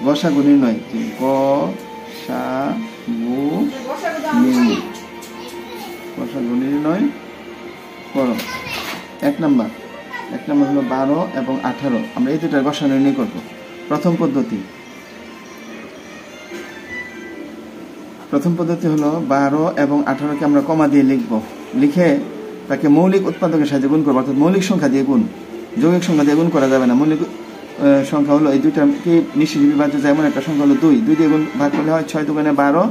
গসাগু নির্ণয়, গসাগু নির্ণয় করো। 1 নম্বর হলো 12 এবং 18। আমরা এই দুটার গসা নির্ণয় করব। প্রথম পদ্ধতি হলো 12 এবং 18কে আমরা কমা দিয়ে লিখব। লিখে তাকে মৌলিক উৎপাদকের সাথে গুণ করবো, অর্থাৎ মৌলিক সংখ্যা দিয়ে গুণ, যৌগিক সংখ্যা দিয়ে গুণ করা যাবে না। মৌলিক সংখ্যা হলো এই দুইটাকে নিশ্চিত বিভাজ্য, যেমন একটা সংখ্যা হলো 2 দিয়ে গুণ ভাগ করলে হয় 6 দুগুণে 12,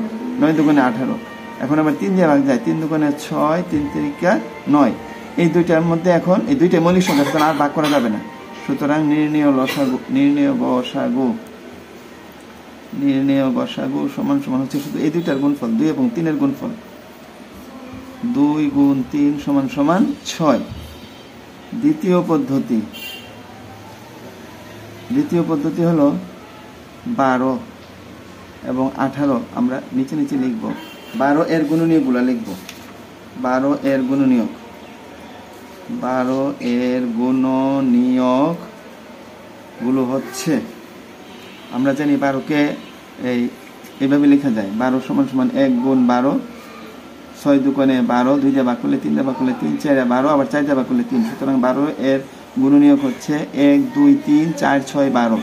9 দুগুণে 18। এখন আবার 3 দিয়ে ভাগ যায়, 3 দুগুণে 6, 3 তিরিকা 9। এই দুইটার মধ্যে এখন এই দুইটাই মৌলিক সংখ্যা, সুতরাং আর ভাগ করা যাবে না। সুতরাং নির্ণেয় গসাগু সমান হচ্ছে শুধু এই দুইটার গুণফল, 2 এবং 3 এর গুণফল। 2 গুণ 3 সমান 6। দ্বিতীয় পদ্ধতি হলো 12 এবং 18। আমরা নিচে লিখব। 12 এর গুণনীয়কগুলো লিখব। 12 এর গুণনীয়কগুলো হচ্ছে, আমরা জানি 12কে এইভাবে লেখা যায়। 12 সমান 1 গুণ 12, 6 দুগুণে 12, 2 দিয়ে ভাগ করলে 3 দিয়ে ভাগ করলে 3, 4 12, আবার 4 দিয়ে ভাগ করলে 3। সুতরাং 12 এর গুণনীয়ক হচ্ছে 1 2 3 4 6 12।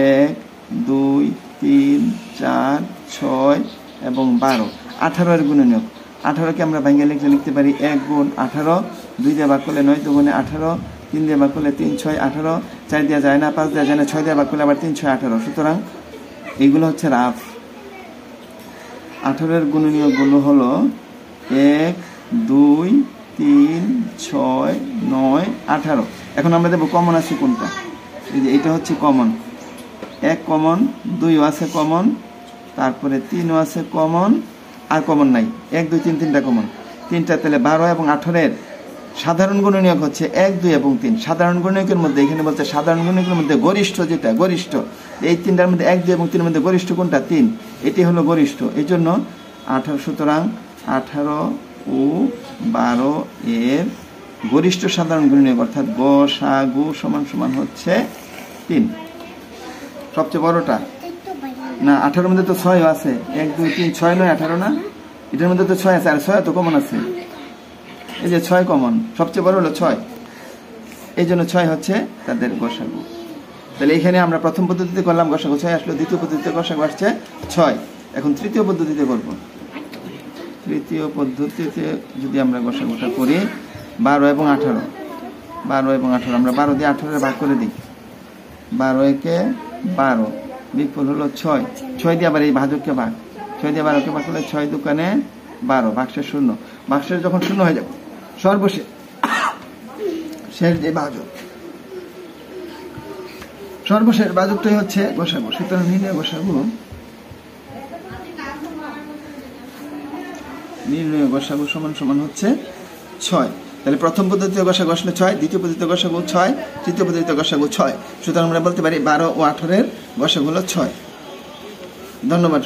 1 2 3 4 6 এবং 12। 18 এর গুণনীয়ক, 18কে আমরা ভেঙে লিখতে পারি 1 গুণ 18, 2 দিয়ে ভাগ করলে 9 দুগুণে 18, 3 দিয়ে ভাগ করলে 3 6 18, 4 দিয়ে যায় না, 5 দিয়ে যায় না, 6 দিয়ে ভাগ করলে আবার 3 6 18। সুতরাং এইগুলো হচ্ছে রাফ। 18 এর গুণনীয়কগুলো হলো 1 2 3 6 9 18। এখন আমরা দেবো কমন আছে কোনটা। এই যে এটা হচ্ছে কমন, 1 কমন, 2 আছে কমন, তারপরে 3 আছে কমন, আর কমন নাই। 1 2 3 তিনটা কমন, 3টা। তাহলে 12 এবং 18 এর সাধারণ গুণনীয়ক হচ্ছে 1 2 এবং 3। সাধারণ গুণনীয়কের মধ্যে এখানে বলছে সাধারণ গুণনীয়কের মধ্যে গরিষ্ঠ যেটা, গরিষ্ঠ এই 3টার মধ্যে 1 2 এবং 3 এর মধ্যে গরিষ্ঠ কোনটা? 3। এটি হলো গরিষ্ঠ, এই জন্য 18। সুতরাং 18 ও 12 এর গরিষ্ঠ সাধারণ গুণনীয়ক অর্থাৎ গসাগু সমান হচ্ছে 3। সবচেয়ে বড়টা না, 18 মধ্যে তো 6 আছে, 1 2 3 6 নয় 18 না, এটার মধ্যে তো 6 আছে, আর 6 তো কমন আছে। এই যে 6 কমন, সবচেয়ে বড় হলো 6, এই জন্য 6 হচ্ছে তাদের গসাগু। তাহলে এখানে আমরা প্রথম পদ্ধতিতে করলাম গসাগু 6 আসলো, দ্বিতীয় পদ্ধতিতে গসাগু আসছে 6। এখন তৃতীয় পদ্ধতিতে করব। তৃতীয় পদ্ধতিতে যদি আমরা গসাগুটা করি 12 এবং 18, আমরা 12 দিয়ে 18 ভাগ করে দিই। 12 একে 12, বিকল্প হলো 6 দিয়ে আবার এই ভাজককে ভাগ, 6 দিয়ে 12কে ভাগ করলে 6 দুগুণে 12, ভাগশেষ 0। ভাগশেষ যখন 0 হয়ে যাবে, সর্বশেষ যে ভাজক, সর্বশেষ ভাজকটাই হচ্ছে গসাগু। সুতরাং নির্ণয় গসাগু সমান হচ্ছে 6। তাহলে প্রথম পদ্ধতিতে গসাগু আসলে 6, দ্বিতীয় পদ্ধতিতে গসাগু 6, তৃতীয় পদ্ধতিতে গসাগু 6। সুতরাং আমরা বলতে পারি 12 ও 18 এর গসাগু হলো 6। ধন্যবাদ।